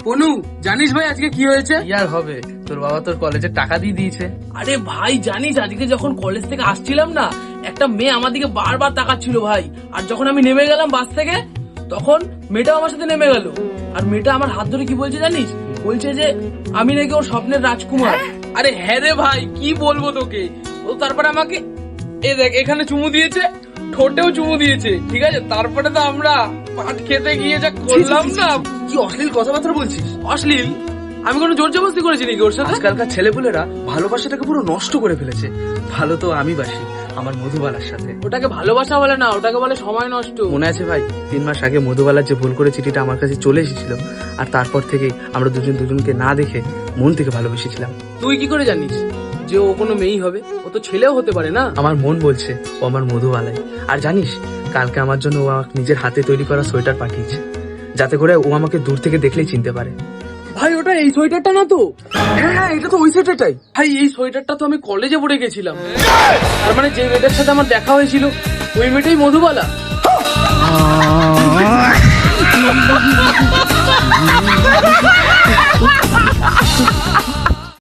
অনু, জানিস ভাই আজকে কি হয়েছে? কি আর হবে, তোর বাবা তোর কলেজের টাকা দিয়ে দিয়েছে। আরে ভাই জানিস আজকে যখন কলেজ থেকে আসছিলাম না, একটা মেয়ে আমার দিকে বারবার তাকাচ্ছিল ভাই। আর যখন আমি নেমে গেলাম বাস থেকে, তখন মেয়েটাও আমার সাথে নেমে গেল। আর মেয়েটা আমার হাত ধরে কি বলছে জানিস? বলছে যে আমি নাকি ওর স্বপ্নের রাজকুমার। আরে হ্যাঁ রে ভাই, কি বলবো তোকে। ও তারপরে আমাকে দেখ এখানে চুমু দিয়েছে, ঠোঁটেও চুমু দিয়েছে, ঠিক আছে। তারপরে তো আমরা পাট খেতে গিয়ে যা করলাম না। কি অশ্লীল কথাবার্তা বলছিস? অশ্লীল? আমি কোনো জোর জবরদস্তি করেছি নাকি ওর সাথে? আজকালকার ছেলেপুলেরা ভালোবাসাটাকে পুরো নষ্ট করে ফেলেছে। ভালো তো আমি বাসি আমার মধুবালার সাথে। ওটাকে ভালোবাসা বলে না, ওটাকে বলে সময় নষ্ট। মনে আছে ভাই, 3 মাস আগে মধুবালার যে ভুল করে চিঠিটা আমার কাছে চলে এসেছিল, আর তারপর থেকে আমরা দুজনকে না দেখে মন থেকে ভালোবেসেছিলাম। তুই কি করে জানিস যে ও কোনো মেয়েই হবে? ও তো ছেলেও হতে পারে না। আমার মন বলছে ও আমার মধুবালাই। আর জানিস, কালকে আমার জন্য ও আমাকে নিজের হাতে তৈরি করা সোয়েটার পাঠিয়েছে, যাতে করে ও আমাকে দূর থেকে দেখলেই চিনতে পারে। ভাই ওটা এই সোয়েটারটা না তো? হ্যাঁ হ্যাঁ, এটা তো ওই সোয়েটারটাই। ভাই এই সোয়েটারটা তো আমি কলেজে পরে গেছিলাম। তার মানে যে মেয়েটার সাথে আমার দেখা হয়েছিল ওই মেয়েটাই মধুবালা।